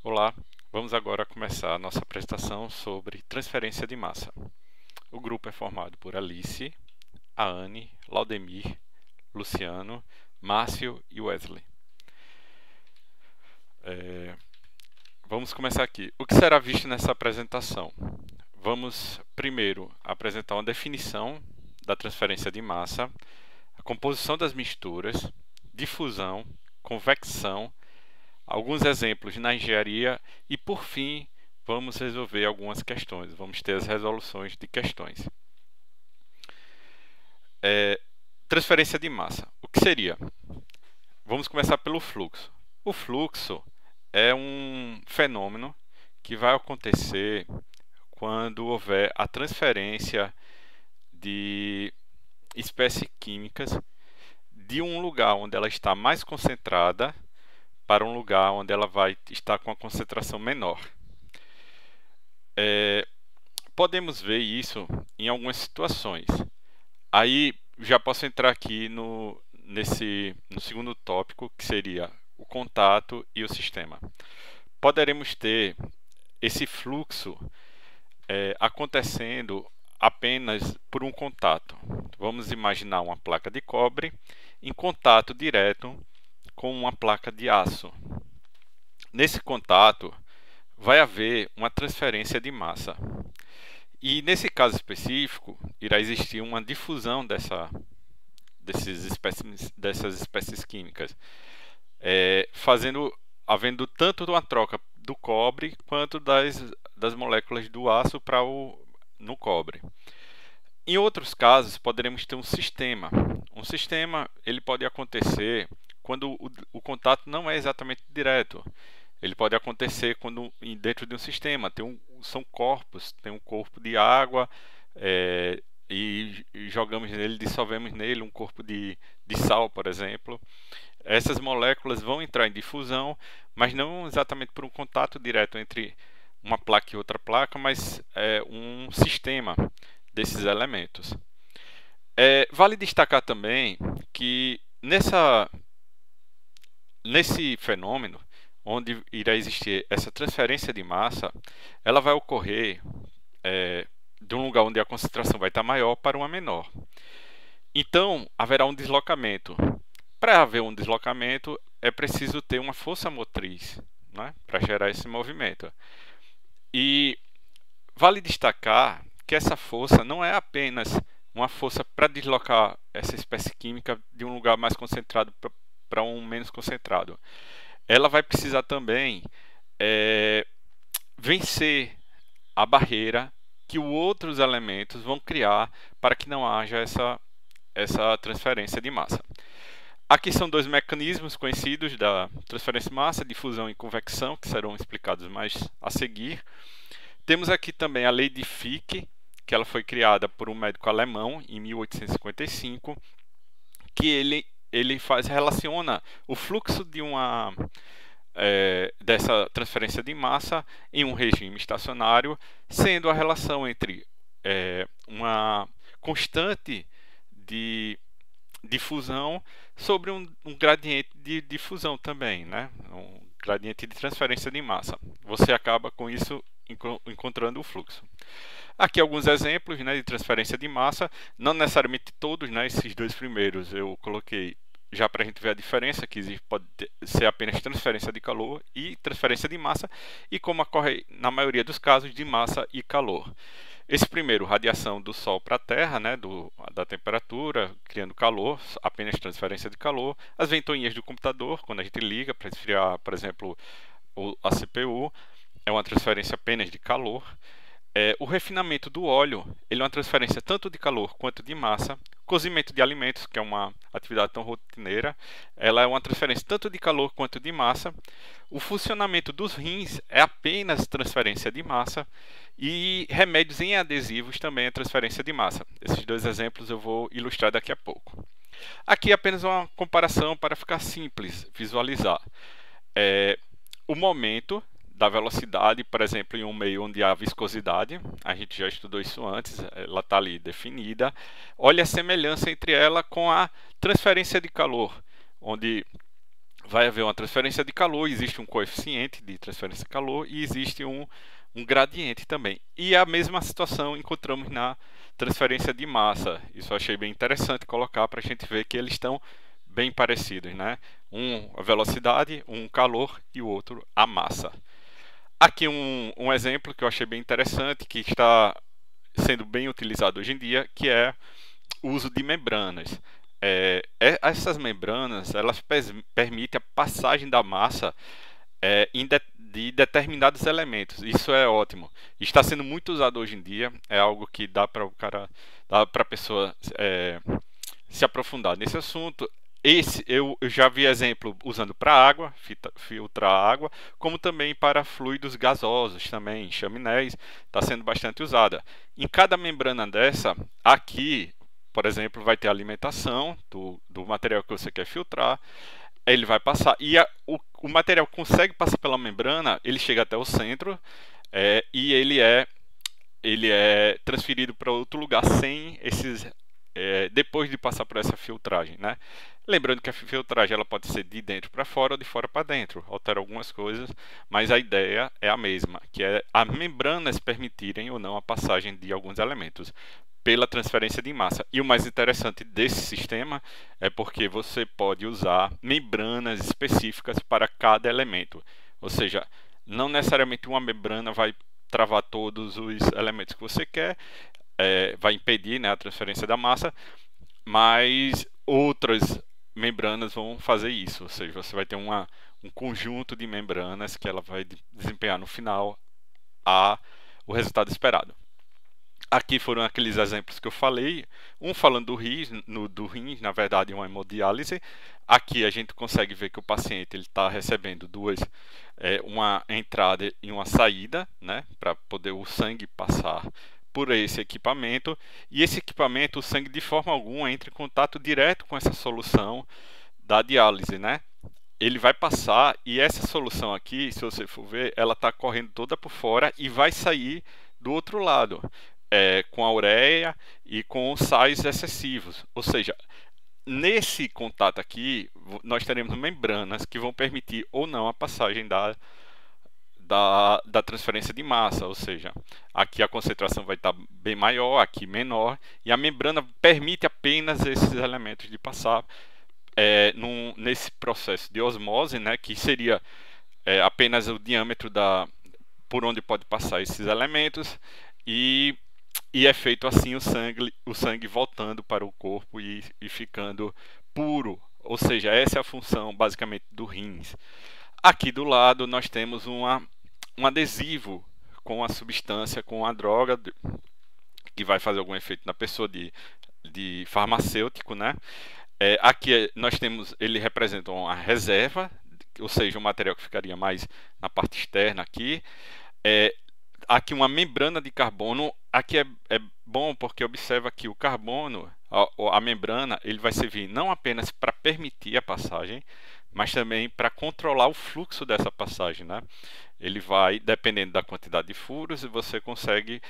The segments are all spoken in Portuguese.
Olá, vamos agora começar a nossa apresentação sobre transferência de massa. O grupo é formado por Alice, Anne, Laudemir, Luciano, Márcio e Wesley. Vamos começar aqui. O que será visto nessa apresentação? Vamos primeiro apresentar uma definição da transferência de massa, a composição das misturas, difusão, convecção, alguns exemplos na engenharia e, por fim, vamos resolver algumas questões. Vamos ter as resoluções de questões. Transferência de massa. O que seria? Vamos começar pelo fluxo. O fluxo é um fenômeno que vai acontecer quando houver a transferência de espécies químicas de um lugar onde ela está mais concentrada para um lugar onde ela vai estar com a concentração menor. Podemos ver isso em algumas situações. Aí já posso entrar aqui no segundo tópico, que seria o contato e o sistema. Poderemos ter esse fluxo acontecendo apenas por um contato. Vamos imaginar uma placa de cobre em contato direto com uma placa de aço. Nesse contato vai haver uma transferência de massa. E nesse caso específico, irá existir uma difusão dessas espécies químicas, havendo tanto uma troca do cobre quanto das moléculas do aço no cobre. Em outros casos, poderemos ter um sistema. Um sistema ele pode acontecer quando o contato não é exatamente direto. Ele pode acontecer quando dentro de um sistema são corpos, tem um corpo de água e jogamos nele, dissolvemos nele um corpo de sal, por exemplo. Essas moléculas vão entrar em difusão, mas não exatamente por um contato direto entre uma placa e outra placa, mas um sistema desses elementos. Vale destacar também que nesse fenômeno, onde irá existir essa transferência de massa, ela vai ocorrer de um lugar onde a concentração vai estar maior para uma menor. Então, haverá um deslocamento. Para haver um deslocamento, é preciso ter uma força motriz, né, para gerar esse movimento. E vale destacar que essa força não é apenas uma força para deslocar essa espécie química de um lugar mais concentrado para um menos concentrado. Ela vai precisar também vencer a barreira que os outros elementos vão criar para que não haja essa transferência de massa. Aqui são dois mecanismos conhecidos da transferência de massa, difusão e convecção, que serão explicados mais a seguir. Temos aqui também a lei de Fick, que ela foi criada por um médico alemão em 1855, que ele relaciona o fluxo dessa transferência de massa em um regime estacionário, sendo a relação entre uma constante de difusão sobre um gradiente de difusão também, né? Um gradiente de transferência de massa. Você acaba com isso encontrando o fluxo. Aqui alguns exemplos, né, de transferência de massa, não necessariamente todos, né, esses dois primeiros eu coloquei já para a gente ver a diferença, que pode ser apenas transferência de calor e transferência de massa, e como ocorre na maioria dos casos de massa e calor. Esse primeiro, radiação do Sol para a Terra, né, da temperatura, criando calor, apenas transferência de calor. As ventoinhas do computador, quando a gente liga para esfriar, por exemplo, a CPU, é uma transferência apenas de calor. O refinamento do óleo, ele é uma transferência tanto de calor quanto de massa. Cozimento de alimentos, que é uma atividade tão rotineira, ela é uma transferência tanto de calor quanto de massa. O funcionamento dos rins é apenas transferência de massa. E remédios em adesivos também é transferência de massa. Esses dois exemplos eu vou ilustrar daqui a pouco. Aqui é apenas uma comparação para ficar simples visualizar. O momento da velocidade, por exemplo, em um meio onde há viscosidade, a gente já estudou isso antes, ela está ali definida. Olha a semelhança entre ela com a transferência de calor, onde vai haver uma transferência de calor, existe um coeficiente de transferência de calor e existe um gradiente também. E a mesma situação encontramos na transferência de massa. Isso eu achei bem interessante colocar para a gente ver que eles estão bem parecidos, né? Um a velocidade, um calor e o outro a massa. Aqui um exemplo que eu achei bem interessante, que está sendo bem utilizado hoje em dia, que é o uso de membranas. Essas membranas elas permitem a passagem da massa de determinados elementos. Isso é ótimo. Está sendo muito usado hoje em dia. É algo que dá para o cara, dá para a pessoa se aprofundar nesse assunto. Eu já vi exemplo usando para água, filtrar água, como também para fluidos gasosos, também chaminés, está sendo bastante usada. Em cada membrana dessa, aqui, por exemplo, vai ter a alimentação do material que você quer filtrar, ele vai passar, e o material consegue passar pela membrana, ele chega até o centro, e ele é transferido para outro lugar sem esses depois de passar por essa filtragem, né? Lembrando que a filtragem ela pode ser de dentro para fora ou de fora para dentro, altera algumas coisas, mas a ideia é a mesma, que é as membranas permitirem ou não a passagem de alguns elementos pela transferência de massa. E o mais interessante desse sistema é porque você pode usar membranas específicas para cada elemento, ou seja, não necessariamente uma membrana vai travar todos os elementos que você quer, vai impedir, né, a transferência da massa, mas outras membranas vão fazer isso, ou seja, você vai ter um conjunto de membranas que ela vai desempenhar no final o resultado esperado. Aqui foram aqueles exemplos que eu falei, um falando do rins, na verdade uma hemodiálise. Aqui a gente consegue ver que o paciente está recebendo uma entrada e uma saída, né, para poder o sangue passar por esse equipamento, e esse equipamento, o sangue de forma alguma entra em contato direto com essa solução da diálise, né? Ele vai passar e essa solução aqui, se você for ver, ela está correndo toda por fora e vai sair do outro lado, com a ureia e com sais excessivos. Ou seja, nesse contato aqui, nós teremos membranas que vão permitir ou não a passagem da transferência de massa, ou seja, aqui a concentração vai estar bem maior, aqui menor, e a membrana permite apenas esses elementos de passar nesse processo de osmose, né, que seria apenas o diâmetro por onde pode passar esses elementos, e é feito assim o sangue voltando para o corpo e ficando puro, ou seja, essa é a função basicamente do rins. Aqui do lado nós temos um adesivo com a substância, com a droga que vai fazer algum efeito na pessoa de farmacêutico, né? Aqui nós temos, ele representa uma reserva, ou seja, um material que ficaria mais na parte externa aqui. Aqui uma membrana de carbono. Aqui é bom porque observa que o carbono, a membrana, ele vai servir não apenas para permitir a passagem, mas também para controlar o fluxo dessa passagem, né? Ele vai, dependendo da quantidade de furos, você consegue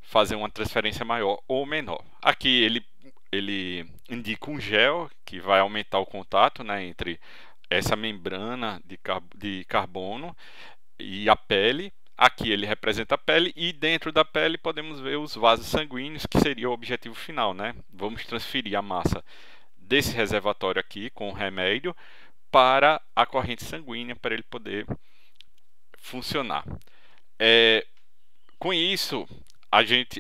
fazer uma transferência maior ou menor. Aqui ele indica um gel que vai aumentar o contato, né, entre essa membrana de carbono e a pele. Aqui ele representa a pele e dentro da pele podemos ver os vasos sanguíneos, que seria o objetivo final, né? Vamos transferir a massa desse reservatório aqui com o remédio para a corrente sanguínea para ele poder funcionar. Com isso,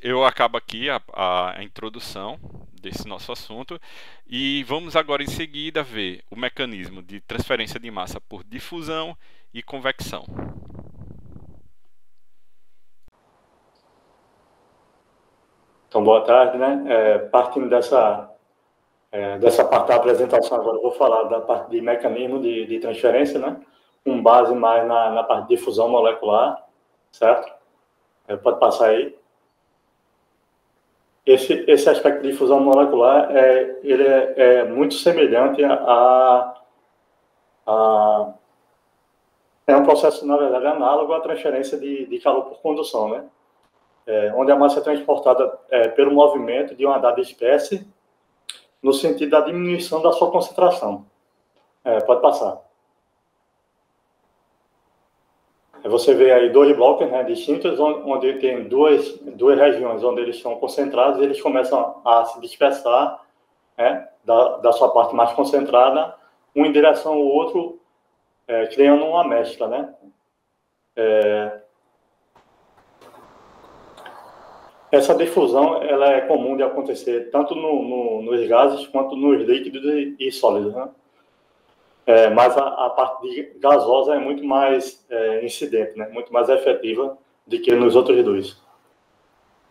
eu acabo aqui a introdução desse nosso assunto e vamos agora em seguida ver o mecanismo de transferência de massa por difusão e convecção. Então, boa tarde, né? Partindo dessa parte da apresentação, agora eu vou falar da parte de mecanismo de transferência, né? Com base mais na parte de difusão molecular, certo? Pode passar aí. Esse aspecto de difusão molecular ele é muito semelhante é um processo, na verdade, análogo à transferência de calor por condução, né? Onde a massa é transportada pelo movimento de uma dada espécie no sentido da diminuição da sua concentração. Pode passar. Você vê aí dois blocos, né, distintos, onde tem duas regiões onde eles estão concentrados, e eles começam a se dispersar, né, da sua parte mais concentrada, um em direção ao outro, criando uma mescla, né? Essa difusão ela é comum de acontecer tanto nos gases quanto nos líquidos e sólidos, né? Mas a parte gasosa é muito mais incidente, né? Muito mais efetiva do que nos outros dois.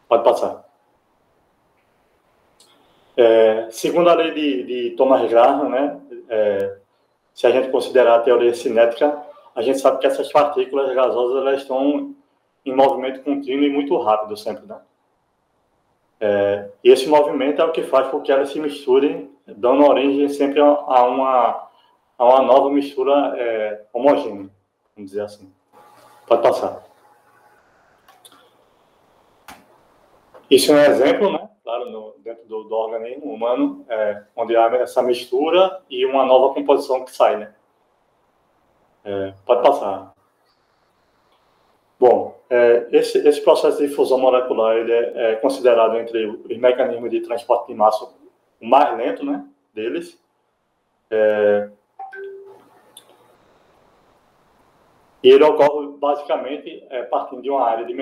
Pode passar. Segundo a lei de Thomas Graham, né? Se a gente considerar a teoria cinética, a gente sabe que essas partículas gasosas elas estão em movimento contínuo e muito rápido sempre, né? E esse movimento é o que faz com que elas se misturem, dando origem sempre a uma nova mistura homogênea, vamos dizer assim. Pode passar. Isso é um exemplo, né? Claro, dentro do organismo humano, onde há essa mistura e uma nova composição que sai, né? Pode passar. Bom, esse processo de fusão molecular ele é considerado entre os mecanismos de transporte de massa o mais lento, né, deles. E ele ocorre basicamente partindo de uma área de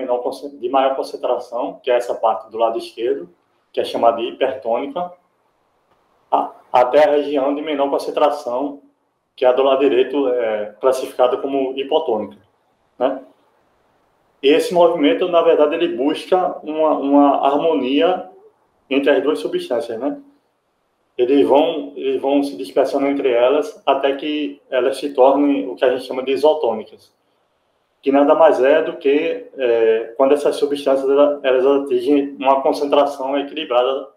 maior concentração, que é essa parte do lado esquerdo, que é chamada de hipertônica, até a região de menor concentração, que é a do lado direito, classificada como hipotônica, né? E esse movimento, na verdade, ele busca uma harmonia entre as duas substâncias, né? Eles vão se dispersando entre elas até que elas se tornem o que a gente chama de isotônicas, que nada mais é do que quando essas substâncias elas atingem uma concentração equilibrada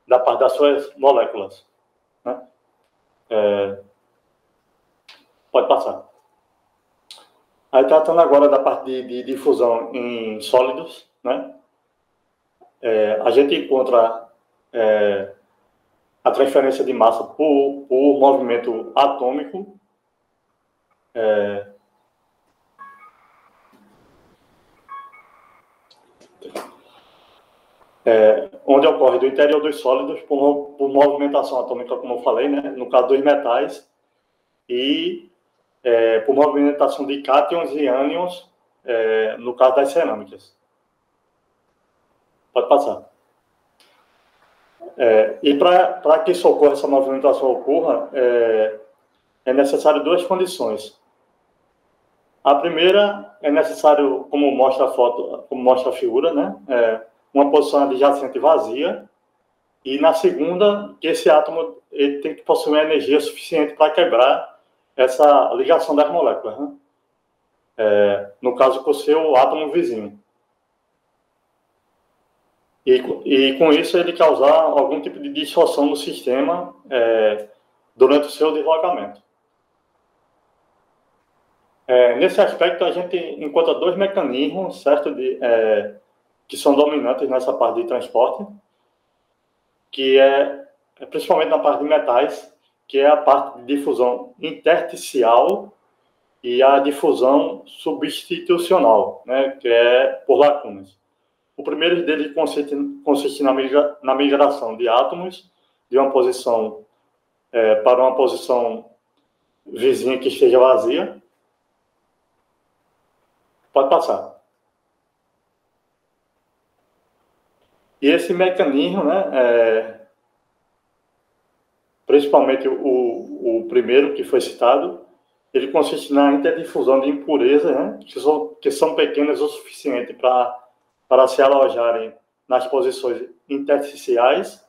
da parte das suas moléculas, né? Pode passar. Aí, tratando agora da parte de difusão em sólidos, né? A gente encontra a transferência de massa por movimento atômico, onde ocorre do interior dos sólidos por movimentação atômica, como eu falei, né? No caso dos metais, e por movimentação de cátions e ânions, no caso das cerâmicas. Pode passar. E para que isso ocorra, essa movimentação ocorra, é necessário duas condições. A primeira é necessário, como mostra a foto, como mostra a figura, né, uma posição adjacente vazia, e na segunda, que esse átomo ele tem que possuir uma energia suficiente para quebrar essa ligação das moléculas, né? No caso, com o seu átomo vizinho. E com isso ele causar algum tipo de distorção no sistema durante o seu deslocamento. Nesse aspecto, a gente encontra dois mecanismos, certo, que são dominantes nessa parte de transporte, que principalmente na parte de metais, que é a parte de difusão intersticial e a difusão substitucional, né, que é por lacunas. O primeiro deles consiste na migração de átomos de uma posição para uma posição vizinha que esteja vazia. Pode passar. E esse mecanismo, né, principalmente o primeiro que foi citado, ele consiste na interdifusão de impurezas, né, que são pequenas o suficiente para se alojarem nas posições intersticiais.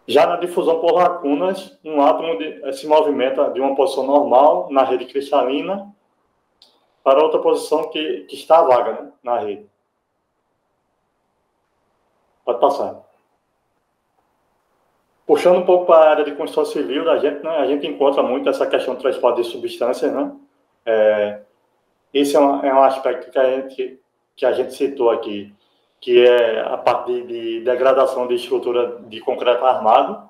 Já na difusão por lacunas, um átomo se movimenta de uma posição normal na rede cristalina para outra posição que está vaga, né, na rede. Pode passar. Puxando um pouco para a área de construção civil da gente, né, a gente encontra muito essa questão do transporte de substâncias, né? Esse é um aspecto que a gente citou aqui, que é a parte de degradação de estrutura de concreto armado,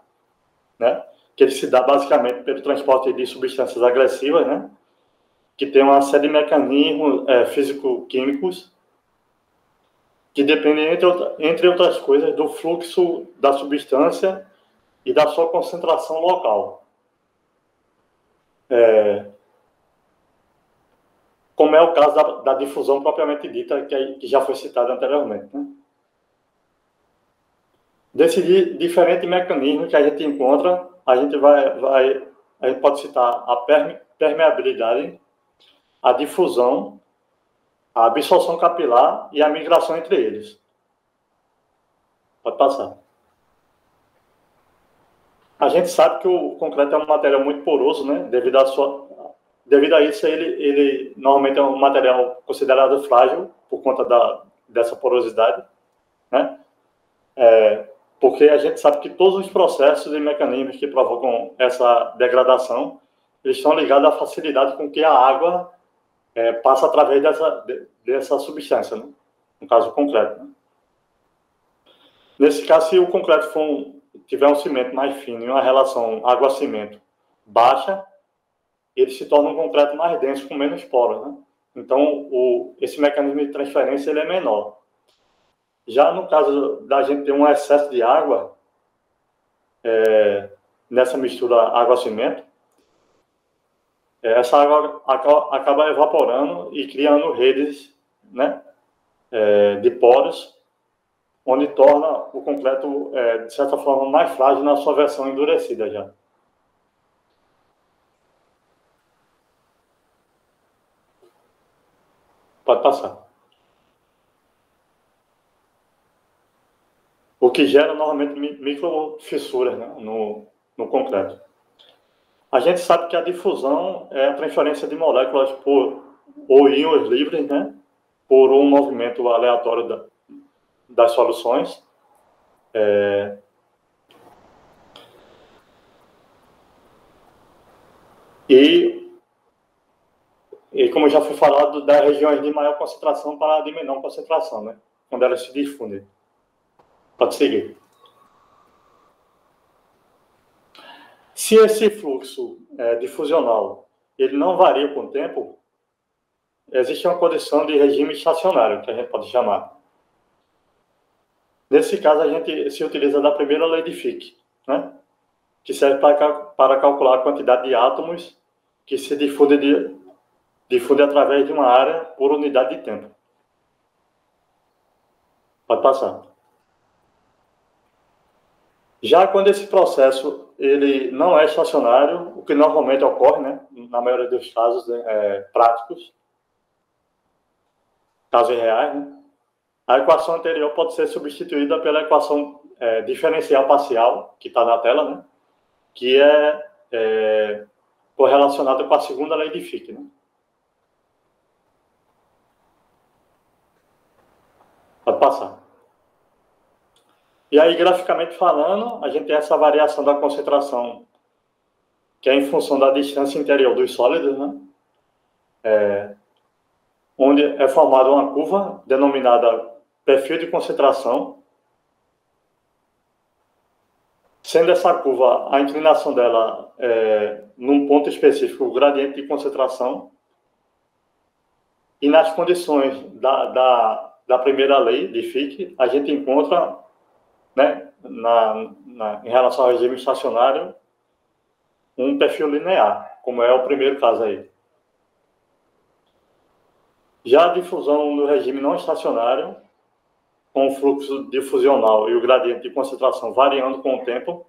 né? que ele se dá basicamente pelo transporte de substâncias agressivas, né? Que tem uma série de mecanismos físico-químicos que dependem, entre outras coisas, do fluxo da substância e da sua concentração local. Como é o caso da difusão propriamente dita, que já foi citada anteriormente, né? Desse diferente mecanismo que a gente encontra, a gente pode citar a permeabilidade, a difusão, a absorção capilar e a migração entre eles. Pode passar. A gente sabe que o concreto é um material muito poroso, né? Devido a isso, ele normalmente é um material considerado frágil por conta dessa porosidade, né? Porque a gente sabe que todos os processos e mecanismos que provocam essa degradação, eles estão ligados à facilidade com que a água passa através dessa substância, né? No caso, o concreto, né? Nesse caso, se o concreto tiver um cimento mais fino e uma relação água-cimento baixa, ele se torna um concreto mais denso, com menos poros, né? Então, esse mecanismo de transferência ele é menor. Já no caso da gente ter um excesso de água nessa mistura água-cimento, essa água acaba evaporando e criando redes, né, de poros, onde torna o concreto, de certa forma, mais frágil na sua versão endurecida já. Pode passar. O que gera, normalmente, microfissuras, né, no concreto. A gente sabe que a difusão é a transferência de moléculas ou íons livres, né, por um movimento aleatório das soluções. E como já foi falado, das regiões de maior concentração para a de menor concentração, né, quando elas se difundem. Pode seguir. Se esse fluxo difusional ele não varia com o tempo, existe uma condição de regime estacionário, que a gente pode chamar. Nesse caso, a gente se utiliza da primeira lei de Fick, né? Que serve para calcular a quantidade de átomos que se difunde através de uma área por unidade de tempo. Pode passar. Já quando esse processo ele não é estacionário, o que normalmente ocorre, né, na maioria dos casos práticos, casos reais, né, a equação anterior pode ser substituída pela equação diferencial parcial, que está na tela, né, que é correlacionada com a segunda lei de Fick, né. Pode passar. E aí, graficamente falando, a gente tem essa variação da concentração, que é em função da distância interior dos sólidos, né? Onde é formada uma curva denominada perfil de concentração. Sendo essa curva, a inclinação dela num ponto específico, o gradiente de concentração. E nas condições da primeira lei de Fick, a gente encontra, né, em relação ao regime estacionário, um perfil linear, como é o primeiro caso aí. Já a difusão no regime não estacionário, com o fluxo difusional e o gradiente de concentração variando com o tempo,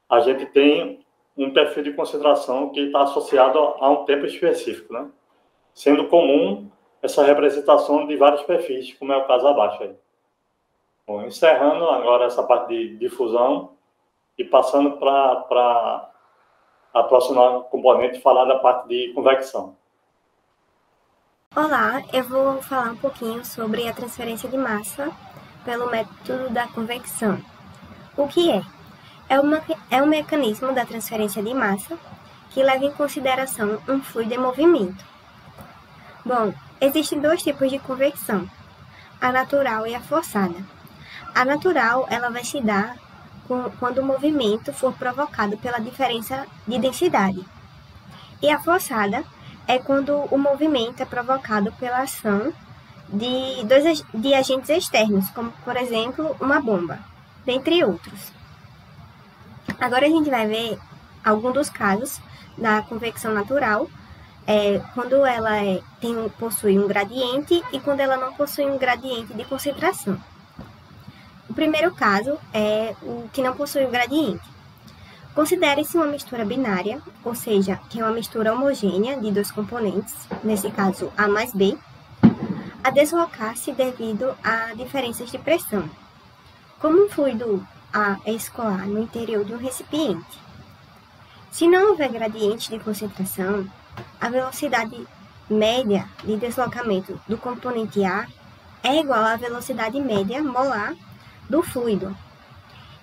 a gente tem um perfil de concentração que está associado a um tempo específico, né? Sendo comum essa representação de vários perfis, como é o caso abaixo aí. Bom, encerrando agora essa parte de difusão e passando para a próxima componente, falar da parte de convecção. Olá, eu vou falar um pouquinho sobre a transferência de massa pelo método da convecção. O que é? É um mecanismo da transferência de massa que leva em consideração um fluido em movimento. Bom, existem dois tipos de convecção, a natural e a forçada. A natural, ela vai se dar quando o movimento for provocado pela diferença de densidade. E a forçada é quando o movimento é provocado pela ação de agentes externos, como, por exemplo, uma bomba, dentre outros. Agora a gente vai ver alguns dos casos da convecção natural, quando ela possui um gradiente e quando ela não possui um gradiente de concentração. O primeiro caso é o que não possui o gradiente. Considere-se uma mistura binária, ou seja, que é uma mistura homogênea de dois componentes, nesse caso A mais B, a deslocar-se devido a diferenças de pressão. Como um fluido A escoar no interior de um recipiente. Se não houver gradiente de concentração, a velocidade média de deslocamento do componente A é igual à velocidade média molar do fluido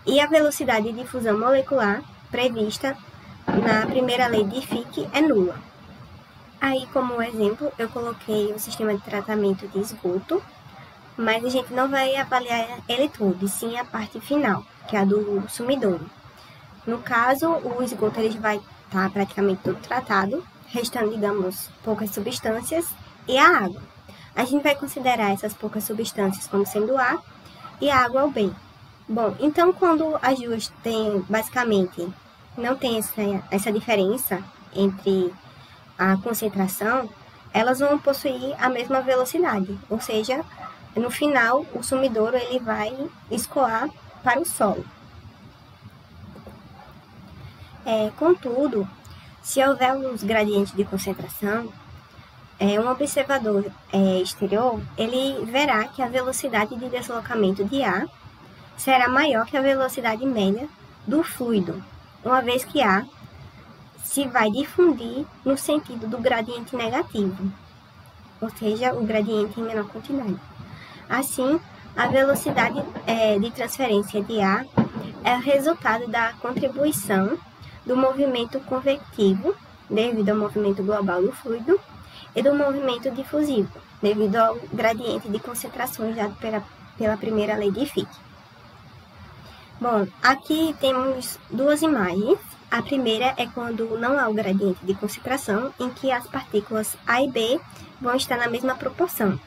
e a velocidade de difusão molecular prevista na primeira lei de Fick é nula. Aí, como exemplo, eu coloquei o sistema de tratamento de esgoto, mas a gente não vai avaliar ele todo, e sim a parte final, que é a do sumidouro. No caso, o esgoto ele vai estar praticamente todo tratado, restando, digamos, poucas substâncias e a água. A gente vai considerar essas poucas substâncias como sendo A e a água o B. Bom, então quando as duas têm, basicamente, não tem essa diferença entre a concentração, elas vão possuir a mesma velocidade, ou seja, no final o sumidouro ele vai escoar para o solo. Contudo, se houver uns gradientes de concentração, um observador exterior ele verá que a velocidade de deslocamento de A será maior que a velocidade média do fluido, uma vez que A se vai difundir no sentido do gradiente negativo, ou seja, o gradiente em menor quantidade. Assim, a velocidade de transferência de A é o resultado da contribuição do movimento convectivo, devido ao movimento global do fluido, e do movimento difusivo, devido ao gradiente de concentrações dado pela primeira lei de Fick. Bom, aqui temos duas imagens. A primeira é quando não há o gradiente de concentração, em que as partículas A e B vão estar na mesma proporção.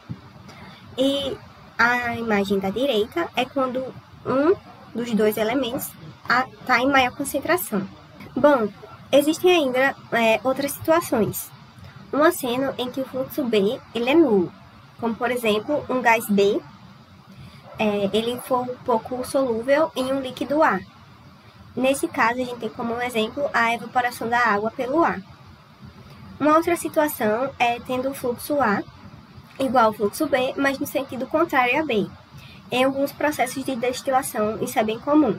E a imagem da direita é quando um dos dois elementos está em maior concentração. Bom, existem ainda outras situações. Uma cena em que o fluxo B ele é nulo, como por exemplo um gás B, ele for um pouco solúvel em um líquido A. Nesse caso, a gente tem como exemplo a evaporação da água pelo ar. Uma outra situação é tendo o fluxo A igual ao fluxo B, mas no sentido contrário a B. Em alguns processos de destilação, isso é bem comum.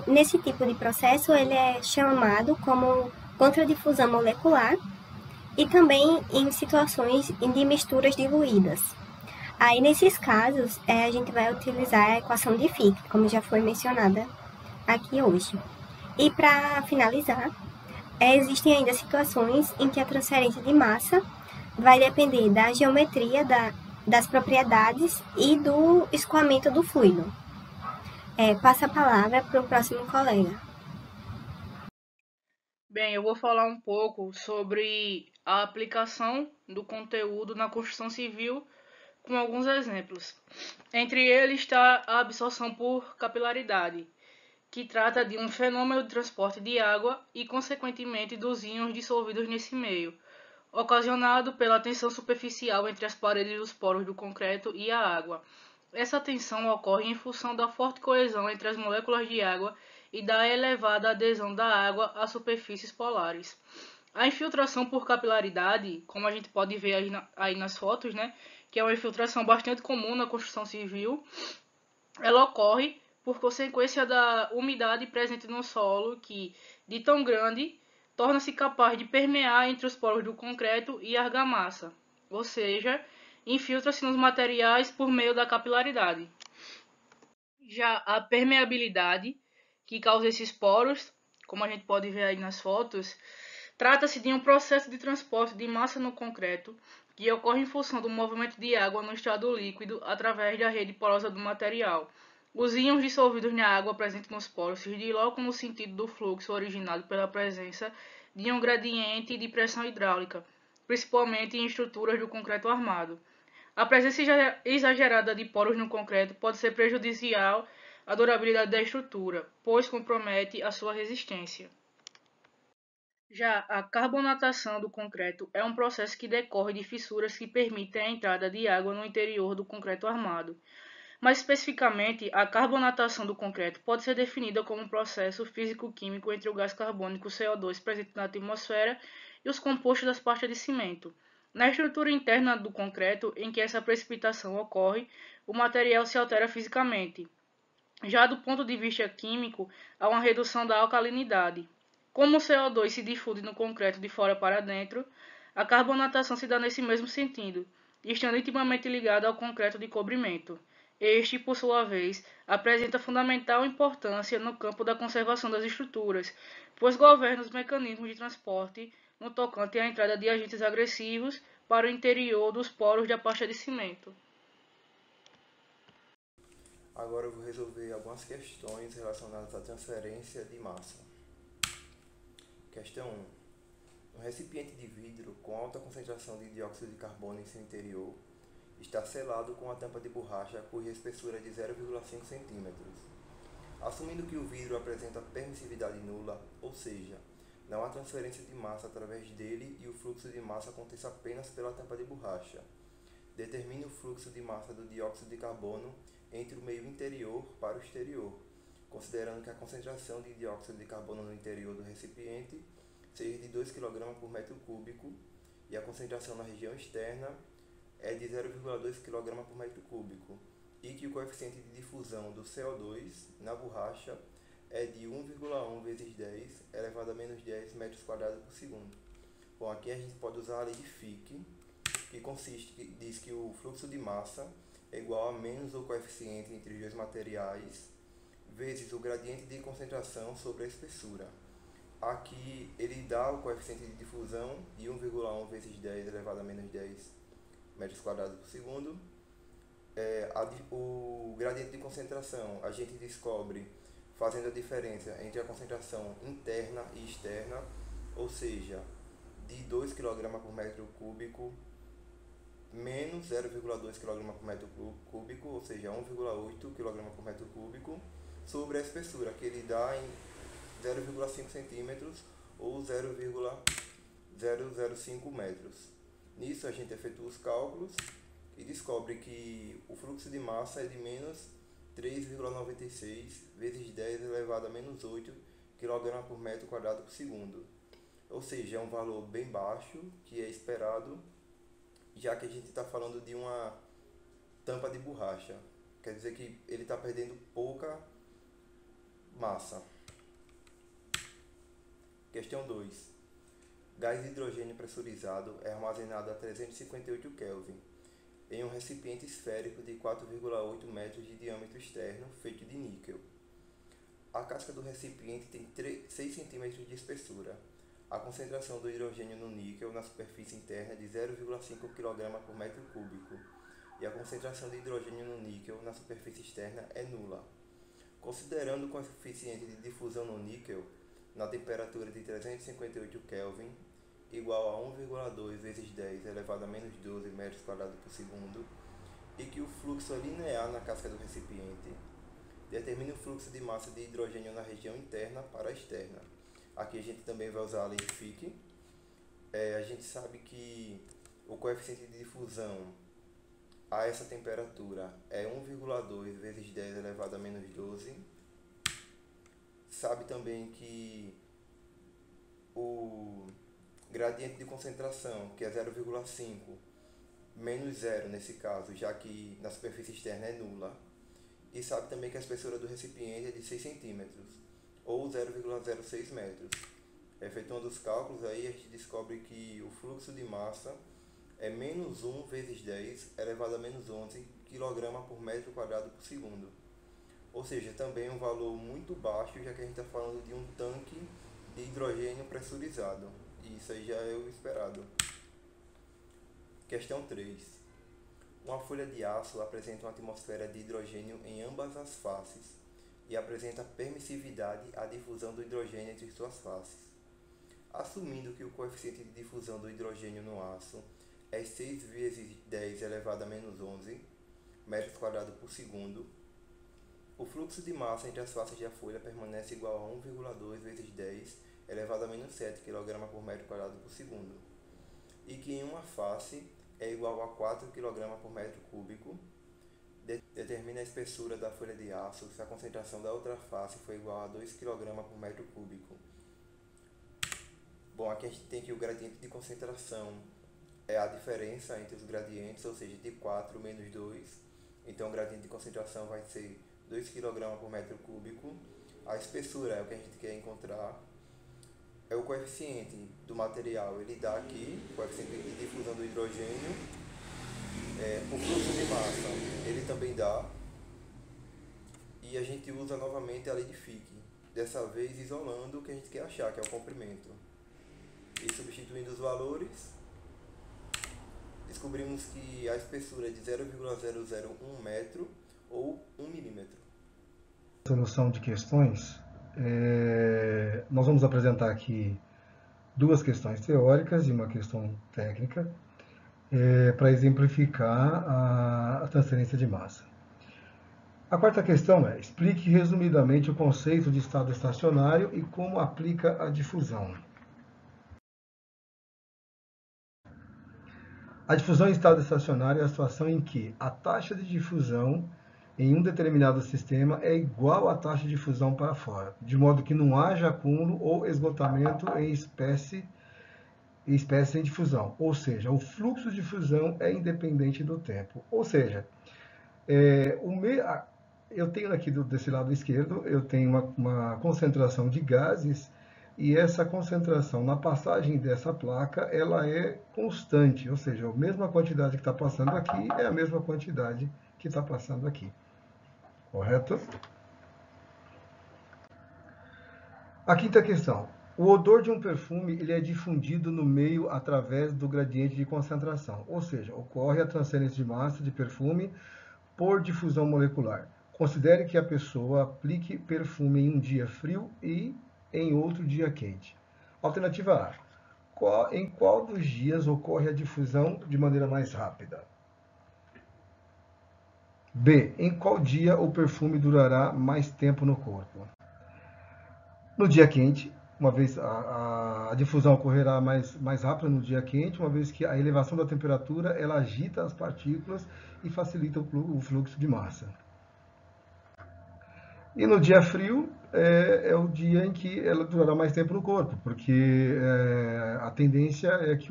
Nesse tipo de processo, ele é chamado como contradifusão molecular e também em situações de misturas diluídas. Aí, nesses casos, a gente vai utilizar a equação de Fick, como já foi mencionada aqui hoje. E para finalizar, existem ainda situações em que a transferência de massa vai depender da geometria das propriedades e do escoamento do fluido. Passo a palavra para o próximo colega. Bem, eu vou falar um pouco sobre a aplicação do conteúdo na construção civil com alguns exemplos. Entre eles está a absorção por capilaridade, que trata de um fenômeno de transporte de água e, consequentemente, dos íons dissolvidos nesse meio, ocasionado pela tensão superficial entre as paredes dos poros do concreto e a água. Essa tensão ocorre em função da forte coesão entre as moléculas de água e da elevada adesão da água às superfícies polares. A infiltração por capilaridade, como a gente pode ver aí nas fotos, né, que é uma infiltração bastante comum na construção civil, ela ocorre por consequência da umidade presente no solo que, de tão grande, torna-se capaz de permear entre os poros do concreto e a argamassa, ou seja, infiltra-se nos materiais por meio da capilaridade. Já a permeabilidade, que causa esses poros, como a gente pode ver aí nas fotos, trata-se de um processo de transporte de massa no concreto que ocorre em função do movimento de água no estado líquido através da rede porosa do material. Os íons dissolvidos na água presentes nos polos se deslocam no sentido do fluxo originado pela presença de um gradiente de pressão hidráulica, principalmente em estruturas do concreto armado. A presença exagerada de poros no concreto pode ser prejudicial à durabilidade da estrutura, pois compromete a sua resistência. Já a carbonatação do concreto é um processo que decorre de fissuras que permitem a entrada de água no interior do concreto armado. Mais especificamente, a carbonatação do concreto pode ser definida como um processo físico-químico entre o gás carbônico CO2 presente na atmosfera e os compostos das pastas de cimento. Na estrutura interna do concreto em que essa precipitação ocorre, o material se altera fisicamente. Já do ponto de vista químico, há uma redução da alcalinidade. Como o CO2 se difunde no concreto de fora para dentro, a carbonatação se dá nesse mesmo sentido, estando intimamente ligada ao concreto de cobrimento. Este, por sua vez, apresenta fundamental importância no campo da conservação das estruturas, pois governa os mecanismos de transporte no tocante à entrada de agentes agressivos para o interior dos poros da pasta de cimento. Agora eu vou resolver algumas questões relacionadas à transferência de massa. Questão 1. Um recipiente de vidro com alta concentração de dióxido de carbono em seu interior está selado com a tampa de borracha cuja espessura é de 0,5 cm. Assumindo que o vidro apresenta permissividade nula, ou seja, não há transferência de massa através dele e o fluxo de massa aconteça apenas pela tampa de borracha. Determine o fluxo de massa do dióxido de carbono entre o meio interior para o exterior, considerando que a concentração de dióxido de carbono no interior do recipiente seja de 2 kg por metro cúbico e a concentração na região externa é de 0,2 kg por metro cúbico e que o coeficiente de difusão do CO2 na borracha é de 1,1 vezes 10 elevado a menos 10 metros quadrados por segundo. Bom, aqui a gente pode usar a lei de Fick, que diz que o fluxo de massa é igual a menos o coeficiente entre os dois materiais vezes o gradiente de concentração sobre a espessura. Aqui ele dá o coeficiente de difusão de 1,1 vezes 10 elevado a menos 10 metros quadrados por segundo. O gradiente de concentração a gente descobre fazendo a diferença entre a concentração interna e externa, ou seja, de 2 kg por metro cúbico menos 0,2 kg por metro cúbico, ou seja, 1,8 kg por metro cúbico, sobre a espessura, que ele dá em 0,5 centímetros ou 0,005 metros. Nisso a gente efetua os cálculos e descobre que o fluxo de massa é de menos 3,96 vezes 10 elevado a menos 8 kg por metro quadrado por segundo. Ou seja, é um valor bem baixo, que é esperado, já que a gente está falando de uma tampa de borracha. Quer dizer que ele está perdendo pouca massa. Questão 2. Gás de hidrogênio pressurizado é armazenado a 358 Kelvin em um recipiente esférico de 4,8 metros de diâmetro externo feito de níquel. A casca do recipiente tem 6 cm de espessura. A concentração do hidrogênio no níquel na superfície interna é de 0,5 kg por metro cúbico e a concentração de hidrogênio no níquel na superfície externa é nula. Considerando o coeficiente de difusão no níquel na temperatura de 358 Kelvin, igual a 1,2 vezes 10 elevado a menos 12 metros quadrados por segundo, e que o fluxo é linear na casca do recipiente, determine o fluxo de massa de hidrogênio na região interna para a externa. Aqui a gente também vai usar a lei de Fick. A gente sabe que o coeficiente de difusão a essa temperatura é 1,2 vezes 10 elevado a menos 12. Sabe também que o gradiente de concentração, que é 0,5, menos 0 nesse caso, já que na superfície externa é nula. E sabe também que a espessura do recipiente é de 6 cm, ou 0,06 metros. Efetuando os cálculos, aí a gente descobre que o fluxo de massa é menos 1 vezes 10 elevado a menos 11 kg por metro quadrado por segundo. Ou seja, também um valor muito baixo, já que a gente está falando de um tanque de hidrogênio pressurizado. E isso aí já é o esperado. Questão 3. Uma folha de aço apresenta uma atmosfera de hidrogênio em ambas as faces e apresenta permissividade à difusão do hidrogênio entre suas faces. Assumindo que o coeficiente de difusão do hidrogênio no aço é 6 vezes 10 elevado a menos 11 metros quadrados por segundo, o fluxo de massa entre as faces da folha permanece igual a 1,2 vezes 10 elevado a menos 7 kg por metro quadrado por segundo, e que em uma face é igual a 4 kg por metro cúbico. Determina a espessura da folha de aço se a concentração da outra face for igual a 2 kg por metro cúbico. Bom, aqui a gente tem que o gradiente de concentração é a diferença entre os gradientes, ou seja, de 4 menos 2. Então o gradiente de concentração vai ser 2 kg por metro cúbico. A espessura é o que a gente quer encontrar. É o coeficiente do material, ele dá aqui, o coeficiente de difusão do hidrogênio. O fluxo de massa, ele também dá. E a gente usa novamente a lei de Fick, dessa vez isolando o que a gente quer achar, que é o comprimento. E substituindo os valores, descobrimos que a espessura é de 0,001 metro ou 1 milímetro. Solução de questões, nós vamos apresentar aqui duas questões teóricas e uma questão técnica para exemplificar a transferência de massa. A quarta questão é: explique resumidamente o conceito de estado estacionário e como aplica a difusão. A difusão em estado estacionário é a situação em que a taxa de difusão em um determinado sistema é igual à taxa de difusão para fora, de modo que não haja acúmulo ou esgotamento em espécie em difusão. Ou seja, o fluxo de difusão é independente do tempo. Ou seja, eu tenho aqui desse lado esquerdo, eu tenho uma concentração de gases, e essa concentração na passagem dessa placa, ela é constante, ou seja, a mesma quantidade que está passando aqui é a mesma quantidade que está passando aqui. Correto? A quinta questão. O odor de um perfume ele é difundido no meio através do gradiente de concentração, ou seja, ocorre a transferência de massa de perfume por difusão molecular. Considere que a pessoa aplique perfume em um dia frio e em outro dia quente. Alternativa A. Em qual dos dias ocorre a difusão de maneira mais rápida? B. Em qual dia o perfume durará mais tempo no corpo? No dia quente, uma vez a difusão ocorrerá mais rápida no dia quente, uma vez que a elevação da temperatura ela agita as partículas e facilita o fluxo de massa. E no dia frio é o dia em que ela durará mais tempo no corpo, porque a tendência é que,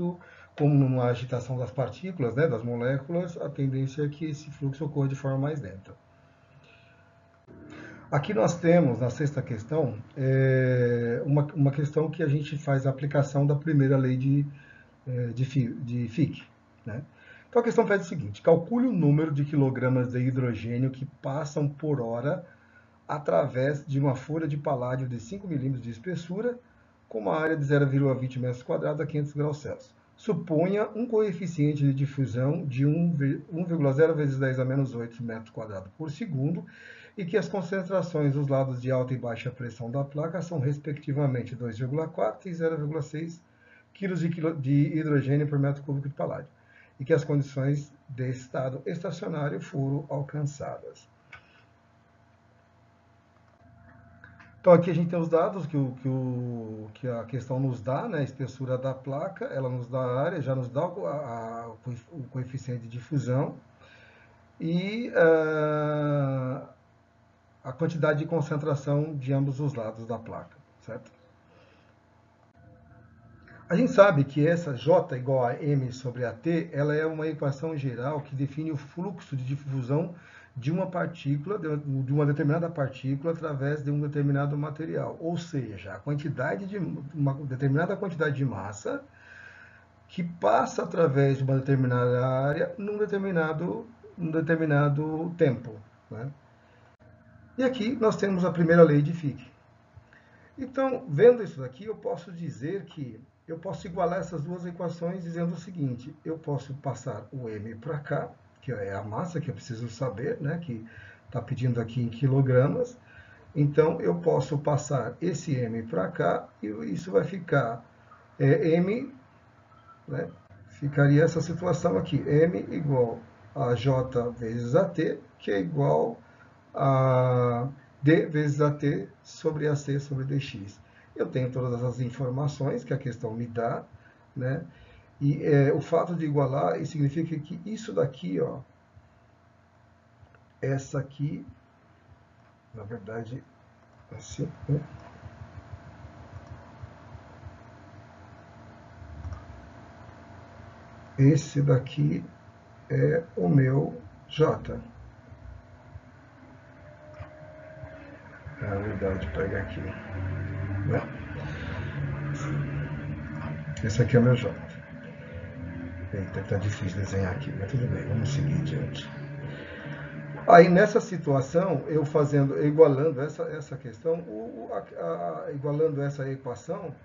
como numa agitação das partículas, né, das moléculas, a tendência é que esse fluxo ocorra de forma mais lenta. Aqui nós temos, na sexta questão, uma questão que a gente faz a aplicação da primeira lei de Fick. Né? Então a questão faz o seguinte: calcule o número de quilogramas de hidrogênio que passam por hora através de uma folha de paládio de 5 milímetros de espessura, com uma área de 0,20 metros quadrados a 500 graus Celsius. Suponha um coeficiente de difusão de 1,0 vezes 10 a menos 8 metros quadrados por segundo e que as concentrações dos lados de alta e baixa pressão da placa são respectivamente 2,4 e 0,6 kg de hidrogênio por metro cúbico de paládio e que as condições de estado estacionário foram alcançadas. Então aqui a gente tem os dados que a questão nos dá, né? A espessura da placa, ela nos dá a área, já nos dá o coeficiente de difusão e a quantidade de concentração de ambos os lados da placa, certo? A gente sabe que essa J igual a M sobre AT, ela é uma equação geral que define o fluxo de difusão de uma partícula, de uma determinada partícula através de um determinado material. Ou seja, uma determinada quantidade de massa que passa através de uma determinada área num determinado tempo. Né? E aqui nós temos a primeira lei de Fick. Então, vendo isso daqui, eu posso dizer que eu posso igualar essas duas equações dizendo o seguinte: eu posso passar o M para cá, que é a massa que eu preciso saber, né, que está pedindo aqui em quilogramas. Então, eu posso passar esse M para cá e isso vai ficar M, né, ficaria essa situação aqui, M igual a J vezes AT, que é igual a D vezes AT sobre AC sobre DX. Eu tenho todas as informações que a questão me dá, né? E o fato de igualar significa que isso daqui, ó, essa aqui, na verdade, assim, né? Esse daqui é o meu J. Na verdade, pega aqui, né? Esse aqui é o meu J. Eita, tá difícil desenhar aqui, mas tudo bem, vamos seguir adiante. Aí nessa situação, eu igualando essa questão, igualando essa equação,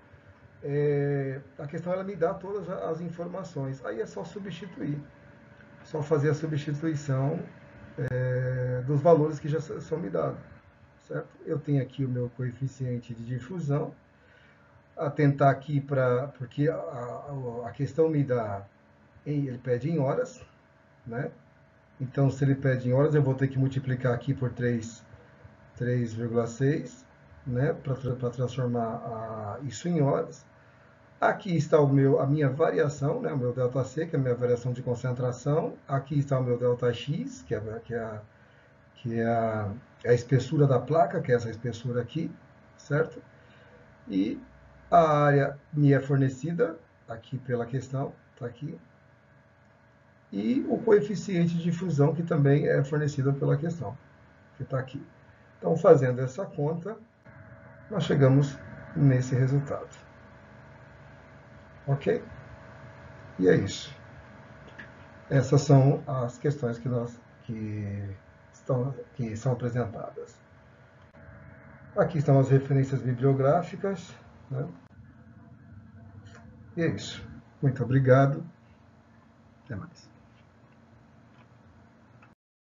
a questão ela me dá todas as informações. Aí é só substituir, só fazer a substituição dos valores que já são me dados, certo? Eu tenho aqui o meu coeficiente de difusão, atentar aqui porque a questão me dá, ele pede em horas, né? Então, se ele pede em horas, eu vou ter que multiplicar aqui por 3,6, né, para transformar isso em horas. Aqui está a minha variação, né, o meu ΔC, que é a minha variação de concentração. Aqui está o meu ΔX, que é a espessura da placa, que é essa espessura aqui, certo? E a área me é fornecida aqui pela questão, está aqui. E o coeficiente de difusão, que também é fornecido pela questão, que está aqui. Então, fazendo essa conta, nós chegamos nesse resultado. Ok? E é isso. Essas são as questões que são apresentadas. Aqui estão as referências bibliográficas, né? E é isso. Muito obrigado. Até mais.